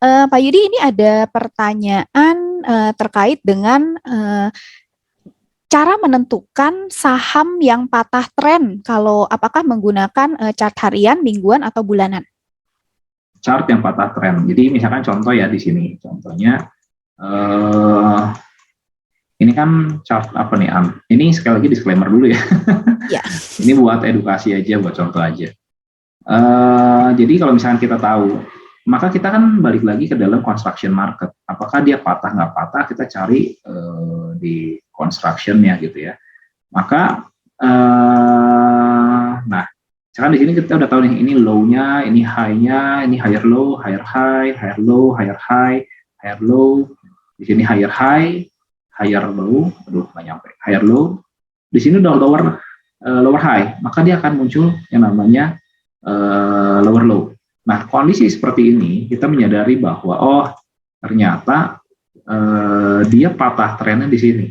Pak Yudi, ini ada pertanyaan terkait dengan cara menentukan saham yang patah tren. Kalau apakah menggunakan chart harian, mingguan, atau bulanan? Chart yang patah tren. Jadi misalkan contoh ya di sini. Contohnya eh, ini kan chart apa nih? Ini sekali lagi disclaimer dulu ya. Ya. Ini buat edukasi aja, buat contoh aja. Jadi kalau misalkan kita tahu, maka kita kan balik lagi ke dalam construction market. Apakah dia patah nggak patah, kita cari di construction-nya gitu ya. Maka, nah, sekarang di sini kita udah tahu nih, ini low-nya, ini high-nya, ini higher low, higher high, higher low, higher high, higher low. Di sini higher high, higher low, aduh nggak nyampe, higher low. Di sini udah lower high, maka dia akan muncul yang namanya lower low. Nah, kondisi seperti ini kita menyadari bahwa ternyata dia patah trennya di sini.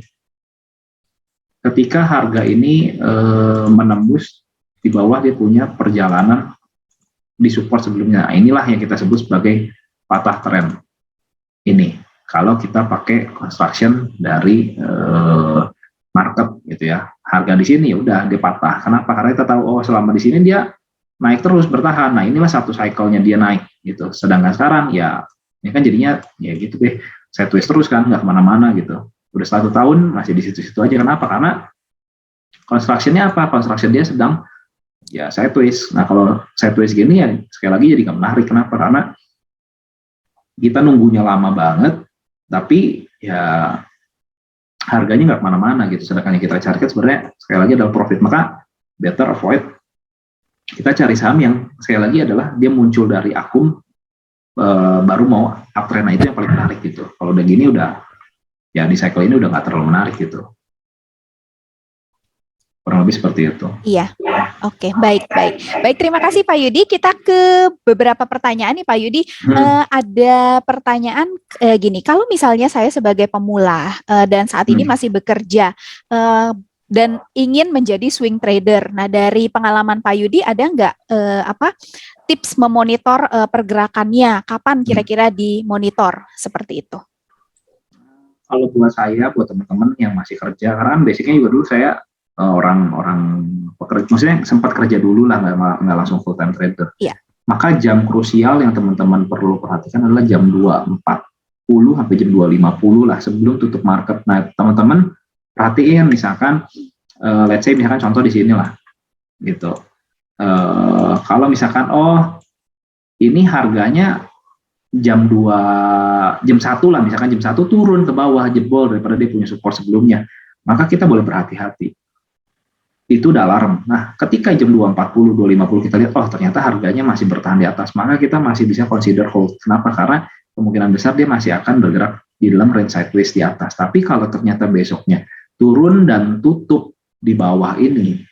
Ketika harga ini menembus di bawah dia punya perjalanan di support sebelumnya. Nah, inilah yang kita sebut sebagai patah tren. Ini kalau kita pakai construction dari market gitu ya. Harga di sini ya udah dia patah. Kenapa? Karena kita tahu selama di sini dia naik terus bertahan. Nah, inilah satu cycle-nya dia naik gitu. Sedangkan sekarang ya ini kan jadinya ya gitu deh, sideways terus kan, nggak kemana-mana gitu. Udah 1 tahun masih di situ-situ aja. Kenapa? Karena construction-nya apa? Construction dia sedang ya sideways. Nah, kalau sideways gini ya sekali lagi jadi nggak menarik. Kenapa? Karena kita nunggunya lama banget, tapi ya harganya nggak kemana-mana gitu. Sedangkan yang kita cari kan sebenarnya sekali lagi adalah profit. Maka better avoid. Kita cari saham yang sekali lagi adalah dia muncul dari akun baru mau uptrend. Nah, itu yang paling menarik gitu. Kalau udah gini udah ya di cycle ini udah nggak terlalu menarik gitu. Kurang lebih seperti itu. Iya. Oke, baik. Terima kasih Pak Yudi. Kita ke beberapa pertanyaan nih Pak Yudi. Ada pertanyaan gini, kalau misalnya saya sebagai pemula dan saat ini masih bekerja dan ingin menjadi swing trader. Nah, dari pengalaman Pak Yudi ada nggak tips memonitor pergerakannya? Kapan kira-kira dimonitor seperti itu? Kalau buat saya, buat teman-teman yang masih kerja, karena basicnya juga dulu saya orang pekerja, maksudnya sempat kerja dulu lah, nggak langsung full time trader. Iya. Maka jam krusial yang teman-teman perlu perhatikan adalah jam 2.40 sampai jam 2.50 lah sebelum tutup market. Nah, teman-teman perhatiin misalkan, let's say misalkan contoh di sini lah, gitu. Kalau misalkan ini harganya jam 1 lah, misalkan jam 1 turun ke bawah, jebol daripada dia punya support sebelumnya, maka kita boleh berhati-hati. Itu udah alarm. Nah, ketika jam 2.40, 2.50 kita lihat, ternyata harganya masih bertahan di atas, maka kita masih bisa consider hold. Kenapa? Karena kemungkinan besar dia masih akan bergerak di dalam range sideways di atas. Tapi kalau ternyata besoknya turun dan tutup di bawah ini,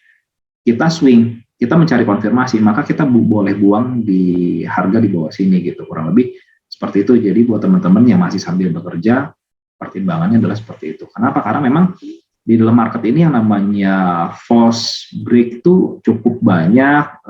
kita swing, kita mencari konfirmasi, maka kita boleh buang di harga di bawah sini gitu, kurang lebih seperti itu. Jadi buat teman-teman yang masih sambil bekerja, pertimbangannya adalah seperti itu. Kenapa? Karena memang di dalam market ini yang namanya false break itu cukup banyak,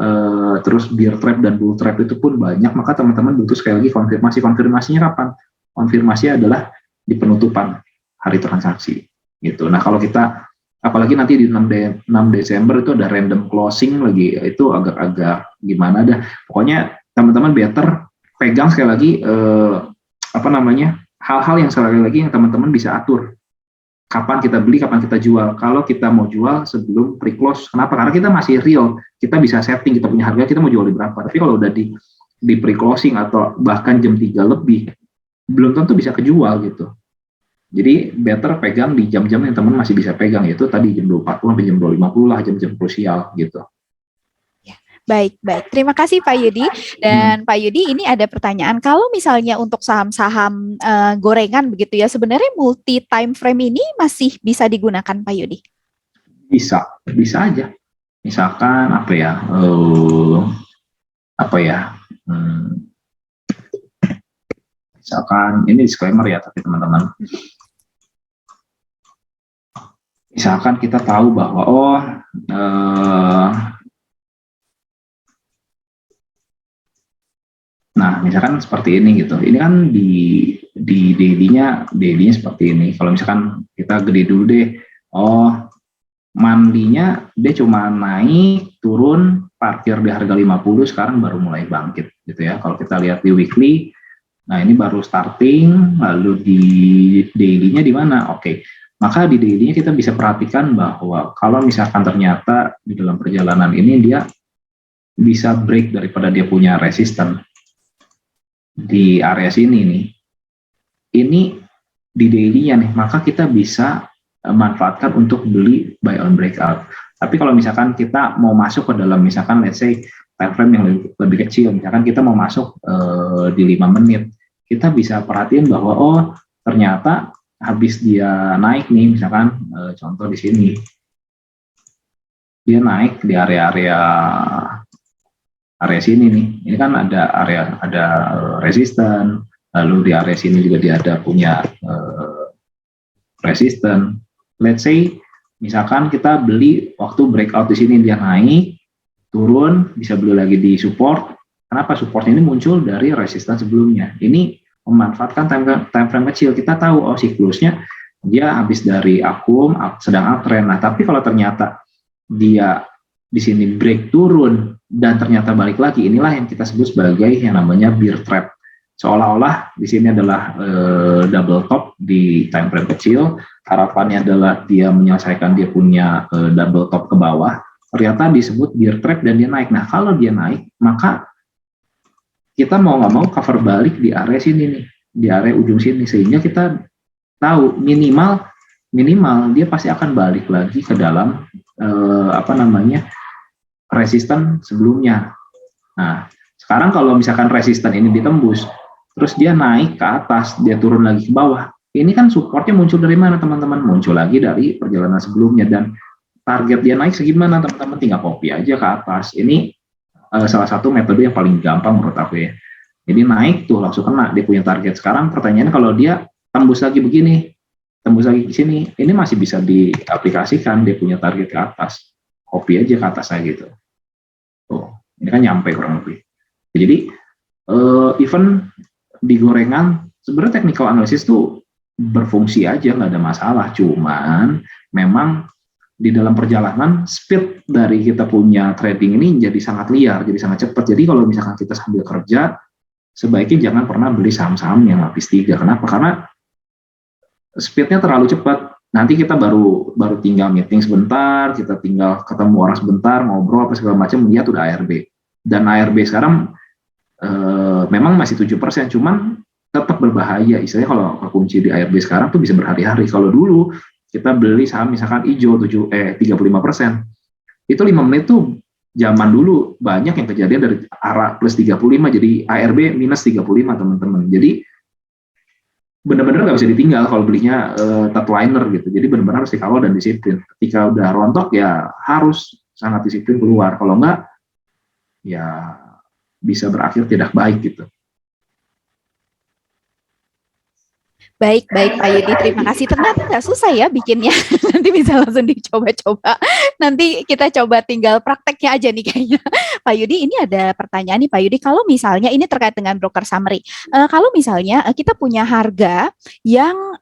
terus bear trap dan bull trap itu pun banyak, maka teman-teman butuh sekali lagi konfirmasi. Konfirmasinya kapan? Konfirmasi adalah di penutupan hari transaksi gitu. Nah, kalau kita apalagi nanti di 6 Desember itu ada random closing lagi, itu agak-agak gimana dah. Pokoknya teman-teman better pegang sekali lagi hal-hal yang sekali lagi yang teman-teman bisa atur. Kapan kita beli, kapan kita jual. Kalau kita mau jual sebelum pre-close, kenapa? Karena kita masih real, kita bisa setting, kita punya harga, kita mau jual di berapa. Tapi kalau udah di pre-closing atau bahkan jam 3 lebih, belum tentu bisa kejual gitu. Jadi better pegang di jam-jam yang teman masih bisa pegang, yaitu tadi jam 2.40 sampai jam 2.50 lah, jam-jam krusial gitu. Baik. Terima kasih Pak Yudi. Dan Pak Yudi, ini ada pertanyaan. Kalau misalnya untuk saham-saham gorengan begitu ya, sebenarnya multi time frame ini masih bisa digunakan Pak Yudi? Bisa aja. Misalkan misalkan ini disclaimer ya, tapi teman-teman. Misalkan kita tahu bahwa Nah, misalkan seperti ini gitu. Ini kan di daily-nya seperti ini. Kalau misalkan kita gede dulu deh, oh mandinya dia cuma naik turun parkir di harga 50, sekarang baru mulai bangkit gitu ya. Kalau kita lihat di weekly, nah ini baru starting. Lalu di daily-nya di mana? Oke, maka di daily-nya kita bisa perhatikan bahwa kalau misalkan ternyata di dalam perjalanan ini dia bisa break daripada dia punya resisten di area sini nih, ini di daily-nya nih, maka kita bisa manfaatkan untuk beli buy on breakout. Tapi kalau misalkan kita mau masuk ke dalam, misalkan let's say time frame yang lebih kecil, misalkan kita mau masuk di 5 menit, kita bisa perhatiin bahwa oh ternyata habis dia naik nih, misalkan contoh di sini, dia naik di area sini nih. Ini kan ada resisten, lalu di area sini juga dia ada punya resisten. Let's say misalkan kita beli waktu breakout di sini dia naik, turun, bisa beli lagi di support. Kenapa support ini muncul dari resisten sebelumnya? Ini memanfaatkan time frame kecil. Kita tahu oh siklusnya dia habis dari akum sedang uptrend. Nah, tapi kalau ternyata dia di sini break turun dan ternyata balik lagi, inilah yang kita sebut sebagai yang namanya bear trap. Seolah-olah di sini adalah double top di time frame kecil, harapannya adalah dia menyelesaikan dia punya double top ke bawah, ternyata disebut bear trap dan dia naik. Nah, kalau dia naik, maka kita mau nggak mau cover balik di area sini nih, di area ujung sini, sehingga kita tahu minimal dia pasti akan balik lagi ke dalam resisten sebelumnya. Nah, sekarang kalau misalkan resisten ini ditembus, terus dia naik ke atas, dia turun lagi ke bawah, ini kan supportnya muncul dari mana teman-teman? Muncul lagi dari perjalanan sebelumnya, dan target dia naik segimana teman-teman? Tinggal copy aja ke atas. Ini salah satu metode yang paling gampang menurut aku ya. Jadi naik tuh langsung kena, dia punya target. Sekarang pertanyaannya kalau dia tembus lagi begini, tembus lagi ke sini, ini masih bisa diaplikasikan, dia punya target ke atas. Copy aja ke atas aja gitu. Tuh, ini kan nyampe kurang lebih. Jadi even di gorengan sebenarnya technical analysis tuh berfungsi aja, nggak ada masalah. Cuman memang di dalam perjalanan speed dari kita punya trading ini jadi sangat liar, jadi sangat cepat. Jadi kalau misalkan kita sambil kerja, sebaiknya jangan pernah beli saham-saham yang lapis 3. Kenapa? Karena speednya terlalu cepat. Nanti kita baru tinggal meeting sebentar, kita tinggal ketemu orang sebentar, ngobrol apa segala macam, lihat udah ARB. Dan ARB sekarang memang masih 7%, cuman tetap berbahaya. Istilahnya kalau kekunci di ARB sekarang tuh bisa berhari-hari. Kalau dulu kita beli saham misalkan hijau 35%, itu 5 menit tuh zaman dulu banyak yang kejadian dari arah plus 35 jadi ARB minus 35 teman-teman. Jadi benar-benar nggak bisa ditinggal kalau belinya top liner gitu. Jadi benar-benar harus dikawal dan disiplin. Ketika udah rontok ya harus sangat disiplin keluar. Kalau enggak ya bisa berakhir tidak baik gitu. Baik Pak Yudi, terima kasih. Ternyata nggak susah ya bikinnya. Nanti bisa langsung dicoba-coba. Nanti kita coba tinggal prakteknya aja nih kayaknya. Pak Yudi, ini ada pertanyaan nih Pak Yudi. Kalau misalnya ini terkait dengan broker summary. Kalau misalnya kita punya harga yang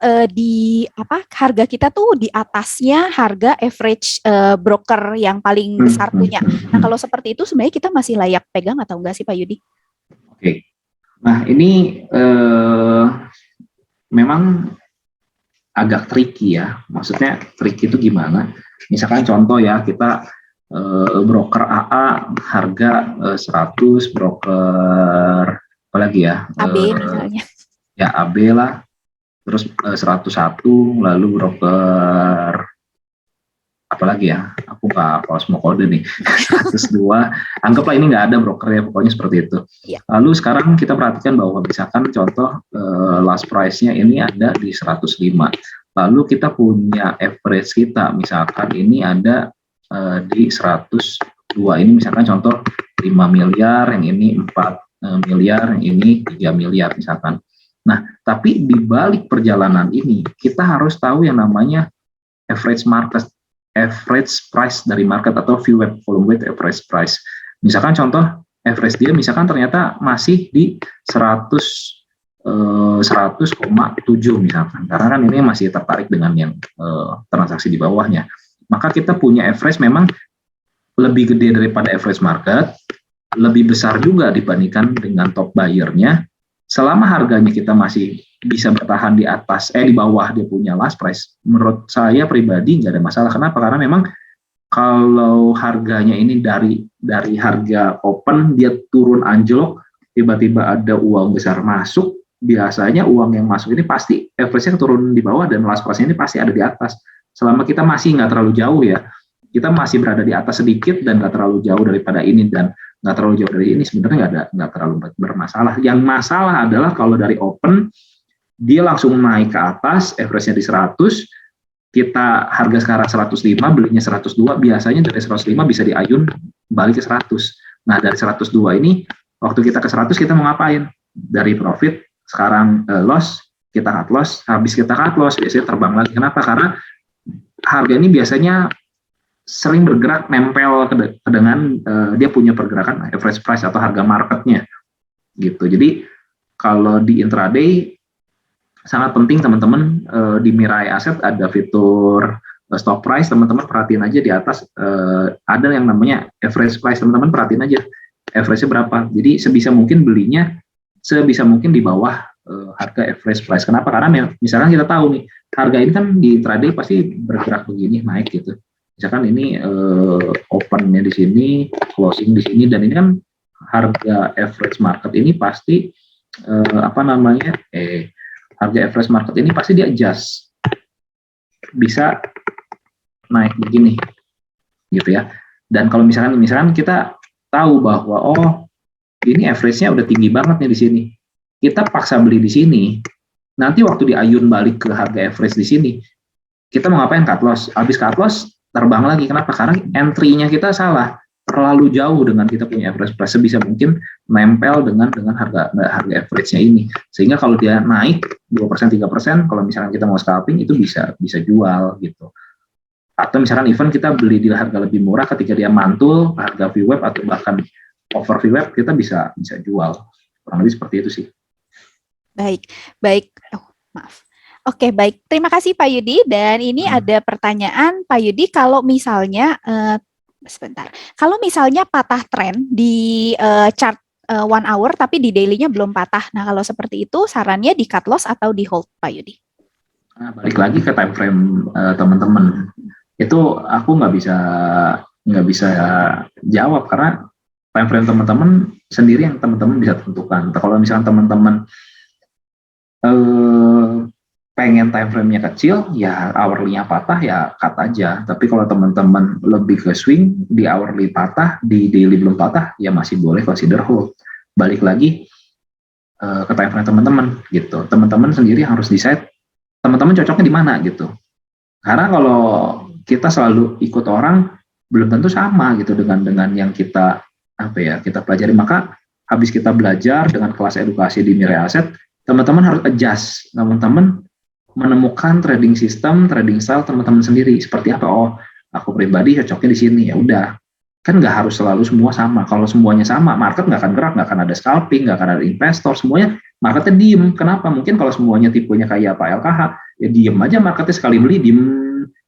harga kita tuh di atasnya harga average broker yang paling besar punya. Nah kalau seperti itu sebenarnya kita masih layak pegang atau enggak sih Pak Yudi? Oke. Nah ini memang agak tricky ya. Maksudnya tricky itu gimana? Misalkan contoh ya, kita broker AA harga 100, broker apa lagi ya? AB misalnya. Ya AB lah. Terus 101, lalu broker apa lagi ya? Aku nggak hafal semua kode nih. 102. Anggaplah ini nggak ada brokernya, pokoknya seperti itu. Ya. Lalu sekarang kita perhatikan bahwa misalkan contoh last price-nya ini ada di 105. Lalu kita punya average kita, misalkan ini ada di 102. Ini misalkan contoh 5 miliar, yang ini 4 miliar, yang ini 3 miliar misalkan. Nah, tapi di balik perjalanan ini, kita harus tahu yang namanya average price dari market atau VWAP, volume weighted average price. Misalkan contoh average dia misalkan ternyata masih di 100,7 misalkan, karena kan ini masih tertarik dengan yang transaksi di bawahnya, maka kita punya average memang lebih gede daripada average market, lebih besar juga dibandingkan dengan top buyer-nya. Selama harganya kita masih bisa bertahan di atas, di bawah dia punya last price, menurut saya pribadi nggak ada masalah. Kenapa? Karena memang kalau harganya ini dari harga open dia turun anjlok, tiba-tiba ada uang besar masuk, biasanya uang yang masuk ini pasti average-nya turun di bawah dan last price ini pasti ada di atas. Selama kita masih nggak terlalu jauh ya, kita masih berada di atas sedikit dan nggak terlalu jauh daripada ini dan nggak terlalu jauh dari ini, sebenarnya nggak terlalu bermasalah. Yang masalah adalah kalau dari open dia langsung naik ke atas, average-nya di 100, kita harga sekarang 105, belinya 102, biasanya dari 105 bisa diayun balik ke 100. Nah dari 102 ini, waktu kita ke 100 kita mau ngapain? Dari profit, sekarang loss, kita cut loss, habis kita cut loss, biasanya terbang lagi. Kenapa? Karena harga ini biasanya sering bergerak nempel dengan dia punya pergerakan average price atau harga marketnya gitu. Jadi kalau di intraday sangat penting teman-teman, di Mirai Asset ada fitur stop price, teman-teman perhatiin aja di atas ada yang namanya average price, teman-teman perhatiin aja average-nya berapa. Jadi sebisa mungkin belinya sebisa mungkin di bawah harga average price. Kenapa? Karena misalkan kita tahu nih harga ini kan di intraday pasti bergerak begini naik gitu. Misalkan ini opennya di sini, closing di sini, dan ini kan harga average market ini pasti harga average market ini pasti dia adjust, bisa naik begini, gitu ya. Dan kalau misalkan kita tahu bahwa ini average-nya udah tinggi banget nih di sini, kita paksa beli di sini, nanti waktu diayun balik ke harga average di sini, kita mau ngapain? Cut loss. Habis cut loss terbang lagi. Kenapa? Karena entry-nya kita salah, terlalu jauh dengan kita punya average price, sebisa mungkin nempel dengan harga average-nya ini, sehingga kalau dia naik 2%, 3%, kalau misalkan kita mau scalping itu bisa jual gitu. Atau misalkan even kita beli di harga lebih murah, ketika dia mantul harga VWAP atau bahkan over VWAP, kita bisa jual. Kurang lebih seperti itu sih. Baik. Maaf. Oke, baik. Terima kasih Pak Yudi. Dan ini ada pertanyaan Pak Yudi, kalau misalnya sebentar. Kalau misalnya patah tren di chart 1 hour tapi di daily-nya belum patah. Nah, kalau seperti itu sarannya di cut loss atau di hold, Pak Yudi? Nah, balik lagi ke time frame teman-teman. Itu aku nggak bisa jawab karena time frame teman-teman sendiri yang teman-teman bisa tentukan. Kalau misalnya teman-teman pengen time frame-nya kecil, ya hourly-nya patah, ya cut aja. Tapi kalau teman-teman lebih ke swing, di hourly patah, di daily belum patah, ya masih boleh consider hold. Balik lagi ke time frame teman-teman gitu. Teman-teman sendiri harus decide, teman-teman cocoknya di mana gitu. Karena kalau kita selalu ikut orang, belum tentu sama gitu dengan yang kita pelajari. Maka habis kita belajar dengan kelas edukasi di Mirai Asset, teman-teman harus adjust, teman-teman menemukan trading system, trading style teman-teman sendiri seperti apa. Aku pribadi cocoknya di sini, ya udah. Kan nggak harus selalu semua sama. Kalau semuanya sama, market nggak akan gerak, nggak akan ada scalping, nggak akan ada investor, semuanya marketnya diem. Kenapa? Mungkin kalau semuanya tipenya kayak Pak LKH, ya diem aja marketnya, sekali beli diem,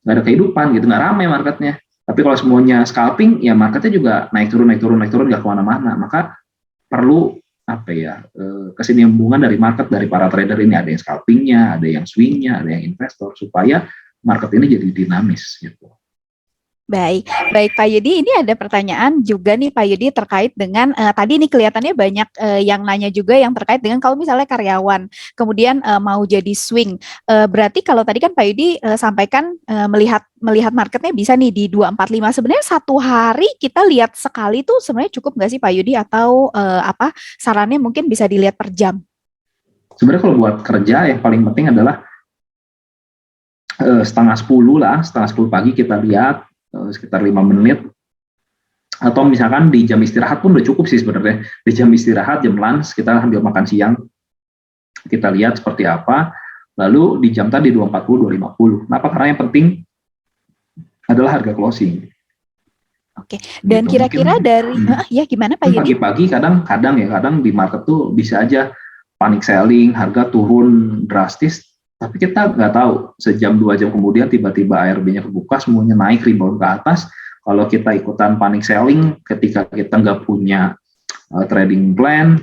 nggak ada kehidupan gitu, nggak ramai marketnya. Tapi kalau semuanya scalping, ya marketnya juga naik turun, nggak kemana-mana. Maka perlu kesinambungan dari market, dari para trader ini, ada yang scalpingnya, ada yang swingnya, ada yang investor, supaya market ini jadi dinamis gitu. Baik Pak Yudi, ini ada pertanyaan juga nih Pak Yudi terkait dengan tadi nih kelihatannya banyak yang nanya juga yang terkait dengan kalau misalnya karyawan kemudian mau jadi swing, berarti kalau tadi kan Pak Yudi sampaikan melihat marketnya bisa nih di 245, sebenarnya satu hari kita lihat sekali tuh sebenarnya cukup nggak sih Pak Yudi, atau sarannya mungkin bisa dilihat per jam? Sebenarnya kalau buat kerja yang paling penting adalah setengah 10 pagi kita lihat, sekitar 5 menit, atau misalkan di jam istirahat pun udah cukup sih sebenarnya. Di jam istirahat, jam lunch, kita sambil makan siang, kita lihat seperti apa, lalu di jam tadi 240, 250. Kenapa? Karena yang penting adalah harga closing. Oke. Dan gitu. kira-kira Mungkin dari ya gimana Pak Yudi? pagi-pagi kadang di market tuh bisa aja panic selling, harga turun drastis, tapi kita nggak tahu sejam 2 jam kemudian tiba-tiba ARB-nya kebuka, semuanya naik rebound ke atas. Kalau kita ikutan panic selling, ketika kita nggak punya trading plan,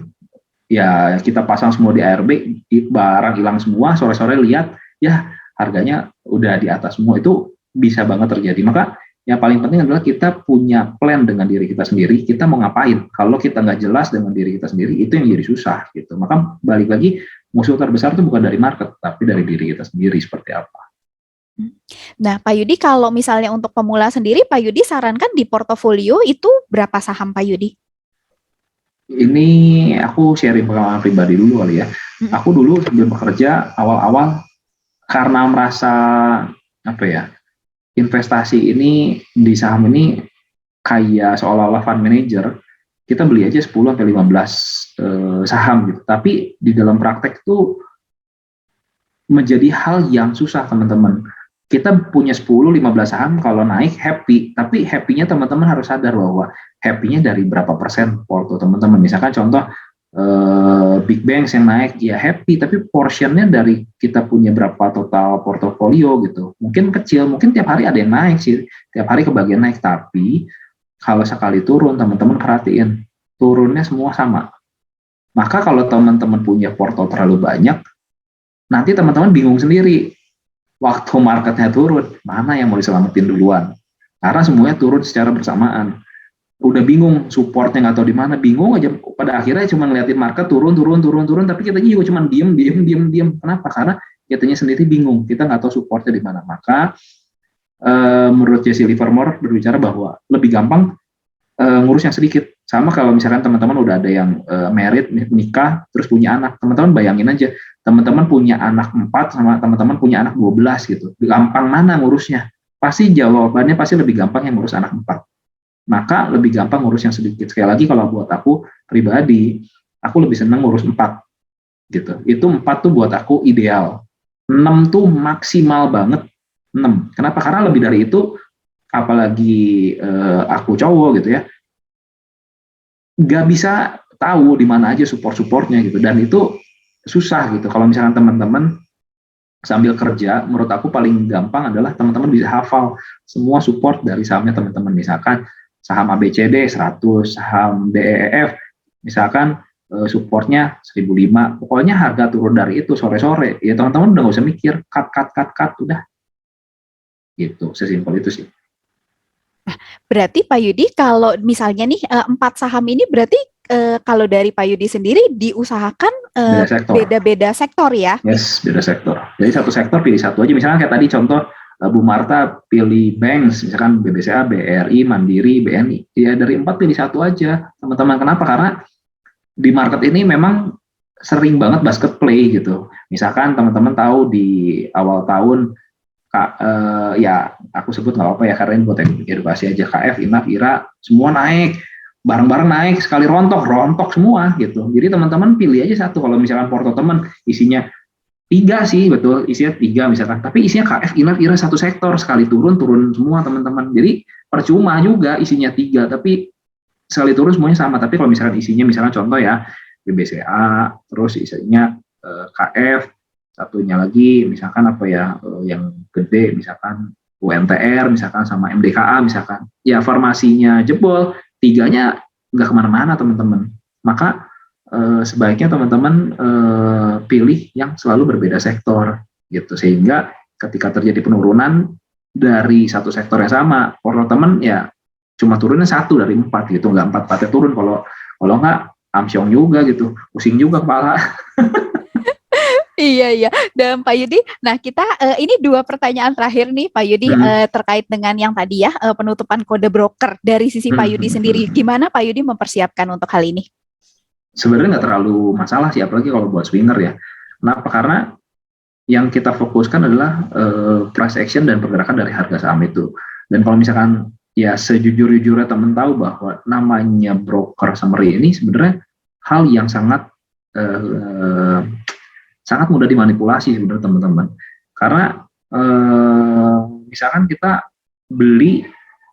ya kita pasang semua di ARB, barang hilang semua, sore-sore lihat, ya harganya udah di atas semua, itu bisa banget terjadi. Maka yang paling penting adalah kita punya plan dengan diri kita sendiri, kita mau ngapain. Kalau kita nggak jelas dengan diri kita sendiri, itu yang jadi susah gitu. Maka balik lagi, musuh terbesar itu bukan dari market, tapi dari diri kita sendiri seperti apa. Nah, Pak Yudi, kalau misalnya untuk pemula sendiri, Pak Yudi sarankan di portofolio itu berapa saham Pak Yudi? Ini aku sharing pengalaman pribadi dulu kali ya. Aku dulu sebelum bekerja, awal-awal karena merasa apa ya, investasi ini di saham ini kayak seolah-olah fund manager, kita beli aja 10 sampai 15 saham gitu. Tapi di dalam praktek itu menjadi hal yang susah, teman-teman. Kita punya 10-15 saham, kalau naik happy, tapi happy-nya teman-teman harus sadar bahwa happy-nya dari berapa persen porto teman-teman. Misalkan contoh big banks yang naik, ya happy, tapi portionnya dari kita punya berapa total portofolio gitu. Mungkin kecil, mungkin tiap hari ada yang naik sih, tiap hari kebagian naik, tapi kalau sekali turun, teman-teman perhatiin, turunnya semua sama. Maka kalau teman-teman punya porto terlalu banyak, nanti teman-teman bingung sendiri. Waktu marketnya turun, mana yang mau diselamatin duluan? Karena semuanya turun secara bersamaan. Udah bingung, supportnya nggak tahu di mana, bingung aja. Pada akhirnya cuma ngeliatin market turun, tapi kitanya juga cuma diem. Kenapa? Karena kitanya sendiri bingung, kita nggak tahu supportnya di mana. Maka menurut Jesse Livermore berbicara bahwa lebih gampang ngurus yang sedikit. Sama kalau misalkan teman-teman udah ada yang married, nikah, terus punya anak. Teman-teman bayangin aja, teman-teman punya anak 4 sama teman-teman punya anak 12 gitu. Gampang mana ngurusnya? Pasti jawabannya pasti lebih gampang yang ngurus anak 4. Maka lebih gampang ngurus yang sedikit. Sekali lagi kalau buat aku pribadi, aku lebih senang ngurus 4 gitu. Itu 4 tuh buat aku ideal. 6 tuh maksimal banget. 6. Kenapa? Karena lebih dari itu, apalagi aku cowok gitu ya, nggak bisa tahu di mana aja support-supportnya gitu, dan itu susah gitu. Kalau misalkan teman-teman sambil kerja, menurut aku paling gampang adalah teman-teman bisa hafal semua support dari sahamnya teman-teman. Misalkan saham ABCD 100, saham DEF, misalkan supportnya 1005, pokoknya harga turun dari itu sore-sore, ya teman-teman udah nggak usah mikir, cut, udah gitu, sesimpel itu sih. Berarti Pak Yudi, kalau misalnya nih 4 saham ini berarti kalau dari Pak Yudi sendiri diusahakan Beda sektor. beda-beda sektor ya? Yes, beda sektor. Jadi satu sektor pilih satu aja. Misalkan kayak tadi contoh Bu Marta pilih banks, misalkan BBCA, BRI, Mandiri, BNI. Ya dari 4 pilih satu aja, teman-teman. Kenapa? Karena di market ini memang sering banget basket play gitu. Misalkan teman-teman tahu di awal tahun, ya aku sebut nggak apa ya, karena ini buat edukasi aja. KF, INAF, IRA, semua naik. Bareng-bareng naik, sekali rontok semua gitu. Jadi teman-teman pilih aja satu. Kalau misalkan porto teman isinya 3 sih, betul, isinya 3 misalkan, tapi isinya KF, INAF, IRA satu sektor, sekali turun semua teman-teman. Jadi percuma juga isinya 3, tapi sekali turun semuanya sama. Tapi kalau misalkan isinya, misalkan contoh ya, BBCA, terus isinya KF, satunya lagi misalkan apa ya, yang gede misalkan UNTR, misalkan sama MDKA misalkan, ya formasinya jebol, 3-nya nggak kemana-mana teman-teman. Maka sebaiknya teman-teman pilih yang selalu berbeda sektor gitu, sehingga ketika terjadi penurunan dari satu sektor yang sama, porto teman ya cuma turunnya 1 dari 4 gitu, nggak 4-4-nya turun. Kalau nggak amsyong juga gitu, pusing juga kepala. Iya. Dan Pak Yudi, nah kita ini 2 pertanyaan terakhir nih Pak Yudi terkait dengan yang tadi ya, penutupan kode broker dari sisi Pak Yudi sendiri. Gimana Pak Yudi mempersiapkan untuk hal ini? Sebenarnya nggak terlalu masalah sih, apalagi kalau buat swinger ya. Kenapa? Karena yang kita fokuskan adalah price action dan pergerakan dari harga saham itu. Dan kalau misalkan ya sejujur-jujurnya teman tahu bahwa namanya broker summary ini sebenarnya hal yang sangat mudah dimanipulasi sebenarnya teman-teman. Karena misalkan kita beli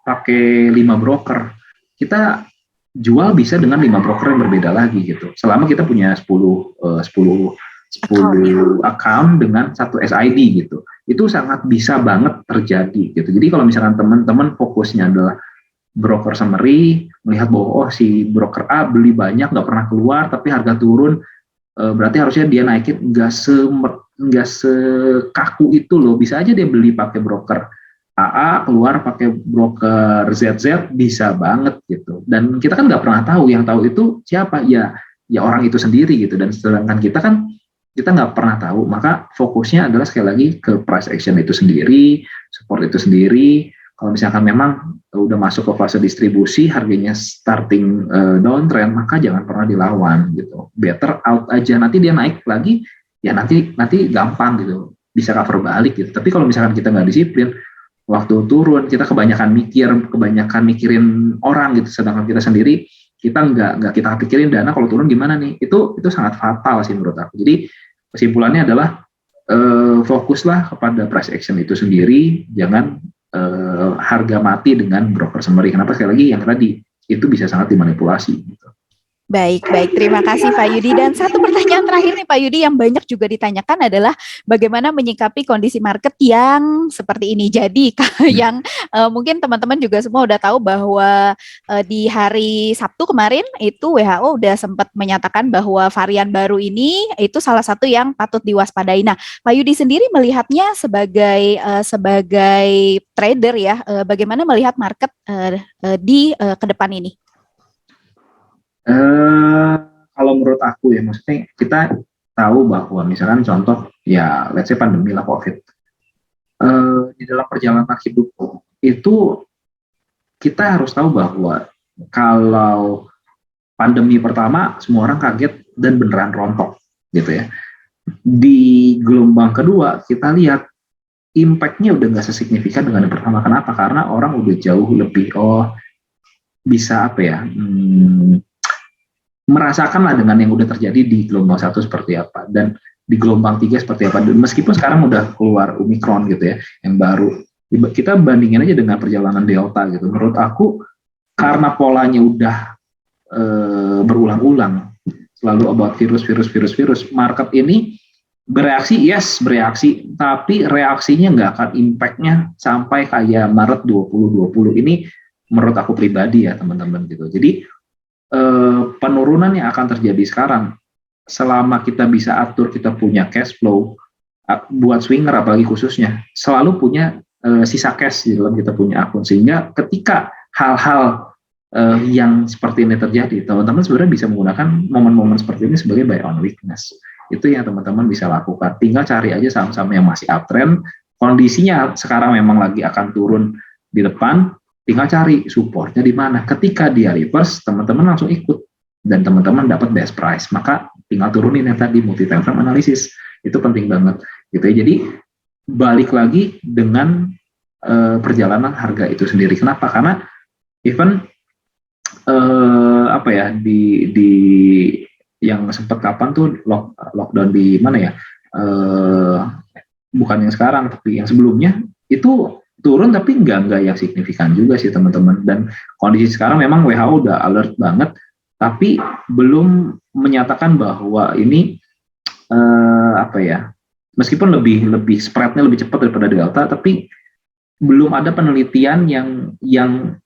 pakai 5 broker, kita jual bisa dengan 5 broker yang berbeda lagi gitu. Selama kita punya 10 account dengan satu SID gitu. Itu sangat bisa banget terjadi gitu. Jadi kalau misalkan teman-teman fokusnya adalah broker summary, melihat bahwa si broker A beli banyak nggak pernah keluar tapi harga turun, berarti harusnya dia naikin nggak sekaku itu loh. Bisa aja dia beli pakai broker AA, keluar pakai broker ZZ, bisa banget gitu. Dan kita kan nggak pernah tahu, yang tahu itu siapa, ya orang itu sendiri gitu. Dan sedangkan kita nggak pernah tahu, maka fokusnya adalah sekali lagi ke price action itu sendiri, support itu sendiri. Kalau misalkan memang udah masuk ke fase distribusi, harganya starting downtrend, maka jangan pernah dilawan gitu. Better out aja, nanti dia naik lagi, ya nanti gampang gitu, bisa cover balik gitu. Tapi kalau misalkan kita nggak disiplin, waktu turun kita kebanyakan mikirin orang gitu, sedangkan kita sendiri kita nggak kita pikirin dana kalau turun gimana nih, itu sangat fatal sih menurut aku. Jadi kesimpulannya adalah fokuslah kepada price action itu sendiri, jangan harga mati dengan broker summary. Kenapa? Sekali lagi yang tadi itu bisa sangat dimanipulasi gitu. Baik, terima kasih Pak Yudi. Dan satu pertanyaan terakhir nih Pak Yudi yang banyak juga ditanyakan adalah bagaimana menyikapi kondisi market yang seperti ini. Jadi yang mungkin teman-teman juga semua udah tahu bahwa di hari Sabtu kemarin itu WHO udah sempat menyatakan bahwa varian baru ini itu salah satu yang patut diwaspadai. Nah, Pak Yudi sendiri melihatnya sebagai trader ya, bagaimana melihat market di ke depan ini? Kalau menurut aku ya, maksudnya kita tahu bahwa misalkan contoh ya let's say pandemi lah, COVID, di dalam perjalanan hidup itu kita harus tahu bahwa kalau pandemi pertama semua orang kaget dan beneran rontok gitu ya. Di gelombang kedua kita lihat impact-nya udah nggak sesignifikan dengan yang pertama. Kenapa? Karena orang udah jauh lebih bisa apa ya, merasakanlah dengan yang udah terjadi di gelombang 1 seperti apa, dan di gelombang 3 seperti apa. Dan meskipun sekarang udah keluar Omicron gitu ya, yang baru, kita bandingin aja dengan perjalanan Delta gitu. Menurut aku, karena polanya udah berulang-ulang, selalu about virus, market ini bereaksi, tapi reaksinya nggak akan impact-nya sampai kayak Maret 2020 ini, menurut aku pribadi ya teman-teman gitu. Jadi penurunan yang akan terjadi sekarang, selama kita bisa atur, kita punya cash flow, buat swinger apalagi khususnya, selalu punya sisa cash di dalam kita punya akun, sehingga ketika hal-hal yang seperti ini terjadi, teman-teman sebenarnya bisa menggunakan momen-momen seperti ini sebagai buy on weakness. Itu yang teman-teman bisa lakukan. Tinggal cari aja saham-saham yang masih uptrend, kondisinya sekarang memang lagi akan turun di depan, tinggal cari supportnya di mana. Ketika dia reverse, teman-teman langsung ikut dan teman-teman dapat best price. Maka tinggal turunin yang tadi, multi time frame analysis. Itu penting banget gitu ya. Jadi balik lagi dengan perjalanan harga itu sendiri. Kenapa? Karena even di yang sempat kapan tuh lockdown di mana ya? Bukan yang sekarang, tapi yang sebelumnya itu turun, tapi nggak yang signifikan juga sih teman-teman. Dan kondisi sekarang memang WHO udah alert banget, tapi belum menyatakan bahwa ini meskipun lebih spreadnya lebih cepat daripada Delta, tapi belum ada penelitian yang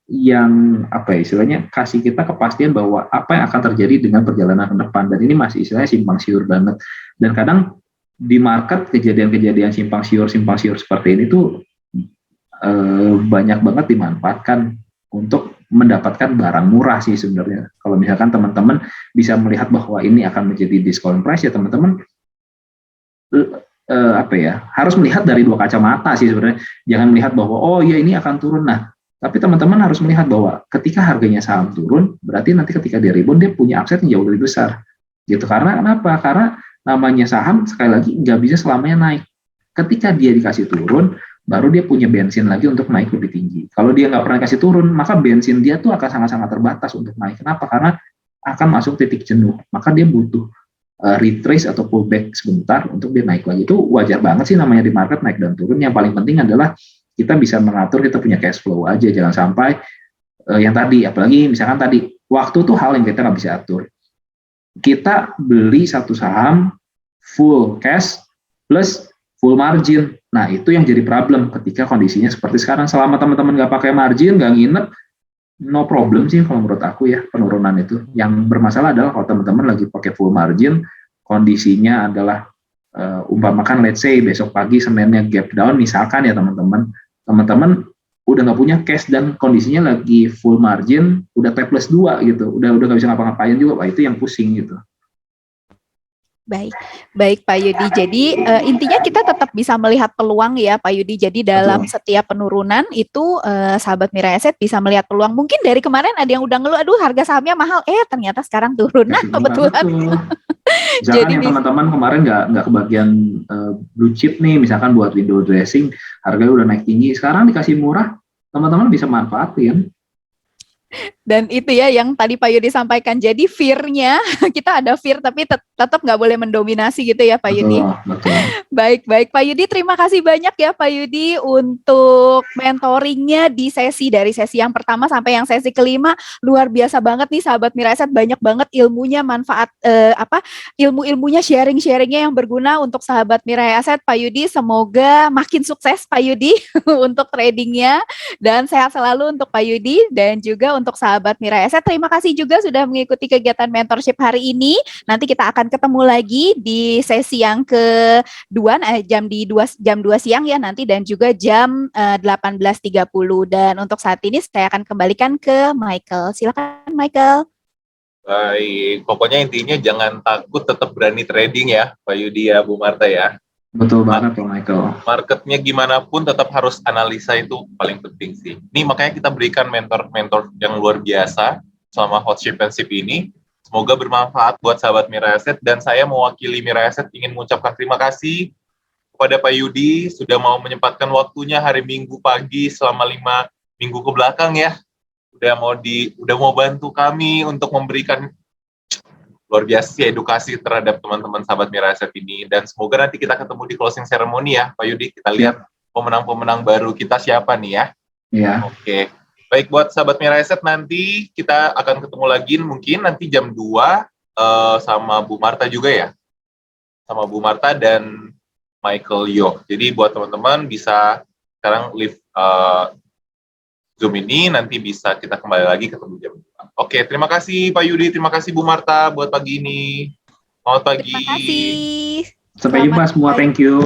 istilahnya kasih kita kepastian bahwa apa yang akan terjadi dengan perjalanan ke depan. Dan ini masih istilahnya simpang siur banget. Dan kadang di market kejadian-kejadian simpang siur seperti ini tuh banyak banget dimanfaatkan untuk mendapatkan barang murah sih sebenarnya. Kalau misalkan teman-teman bisa melihat bahwa ini akan menjadi discount price, ya teman-teman harus melihat dari dua kacamata sih sebenarnya. Jangan melihat bahwa oh ya ini akan turun. Nah, tapi teman-teman harus melihat bahwa ketika harganya saham turun, berarti nanti ketika dia rebound dia punya upside yang jauh lebih besar. Gitu. Karena kenapa? Karena namanya saham sekali lagi nggak bisa selamanya naik. Ketika dia dikasih turun, baru dia punya bensin lagi untuk naik lebih tinggi. Kalau dia nggak pernah kasih turun, maka bensin dia tuh akan sangat-sangat terbatas untuk naik. Kenapa? Karena akan masuk titik jenuh. Maka dia butuh retrace atau pullback sebentar untuk dia naik lagi. Itu wajar banget sih namanya di market naik dan turun. Yang paling penting adalah kita bisa mengatur, kita punya cash flow aja, jangan sampai yang tadi, apalagi misalkan tadi waktu tuh hal yang kita nggak bisa atur. Kita beli satu saham full cash plus full margin. Nah, itu yang jadi problem ketika kondisinya seperti sekarang. Selama teman-teman nggak pakai margin, nggak nginep, no problem sih kalau menurut aku ya, penurunan itu. Yang bermasalah adalah kalau teman-teman lagi pakai full margin, kondisinya adalah umpamakan let's say besok pagi Seninnya gap down misalkan ya teman-teman udah nggak punya cash dan kondisinya lagi full margin, udah T plus 2 gitu, udah nggak bisa ngapa-ngapain juga, itu yang pusing gitu. Baik, baik Pak Yudi. Jadi intinya kita tetap bisa melihat peluang ya Pak Yudi. Jadi dalam setiap penurunan itu sahabat Mira Asset bisa melihat peluang. Mungkin dari kemarin ada yang udah ngeluh, aduh harga sahamnya mahal, ternyata sekarang turun. Nah kebetulan. Misalkan jadi yang teman-teman kemarin nggak kebagian blue chip nih, misalkan buat window dressing, harganya udah naik tinggi, sekarang dikasih murah, teman-teman bisa manfaatin. Dan itu ya yang tadi Pak Yudi sampaikan. Jadi fear-nya, kita ada fear tapi tetap nggak boleh mendominasi gitu ya Pak Yudi. Betul. Baik Pak Yudi, terima kasih banyak ya Pak Yudi untuk mentoringnya di dari sesi yang pertama sampai yang sesi kelima. Luar biasa banget nih sahabat Mira Asset, banyak banget ilmunya, manfaat ilmu-ilmunya, sharing-sharingnya yang berguna untuk sahabat Mira Asset. Pak Yudi, semoga makin sukses Pak Yudi untuk tradingnya, dan sehat selalu untuk Pak Yudi dan juga untuk sahabat Mira Asset. Terima kasih juga sudah mengikuti kegiatan mentorship hari ini. Nanti kita akan ketemu lagi di sesi yang kedua jam 2 siang ya nanti, dan juga jam 18.30. Dan untuk saat ini saya akan kembalikan ke Michael. Silakan Michael. Baik, pokoknya intinya jangan takut, tetap berani trading ya Pak Yudi ya, Bu Marta ya. Betul banget Pak Michael. Marketnya gimana pun tetap harus analisa, itu paling penting sih. Ini makanya kita berikan mentor-mentor yang luar biasa selama Hot Ship and Sip ini. Semoga bermanfaat buat sahabat Mira Asset, dan saya mewakili Mira Asset ingin mengucapkan terima kasih kepada Pak Yudi sudah mau menyempatkan waktunya hari Minggu pagi selama 5 minggu ke belakang ya. Udah mau bantu kami untuk memberikan luar biasa sih edukasi terhadap teman-teman sahabat Mira Asset ini. Dan semoga nanti kita ketemu di closing ceremony ya Pak Yudi, kita lihat pemenang-pemenang baru kita siapa nih ya. Iya. Oke. Baik, buat sahabat Mira Asset, nanti kita akan ketemu lagi mungkin nanti jam 2 sama Bu Marta juga ya. Sama Bu Marta dan Michael Yo. Jadi buat teman-teman bisa sekarang live Zoom ini, nanti bisa kita kembali lagi ketemu jam 2. Oke, terima kasih Pak Yudi, terima kasih Bu Marta buat pagi ini. Selamat pagi. Terima kasih. Sampai jumpa semua, thank you.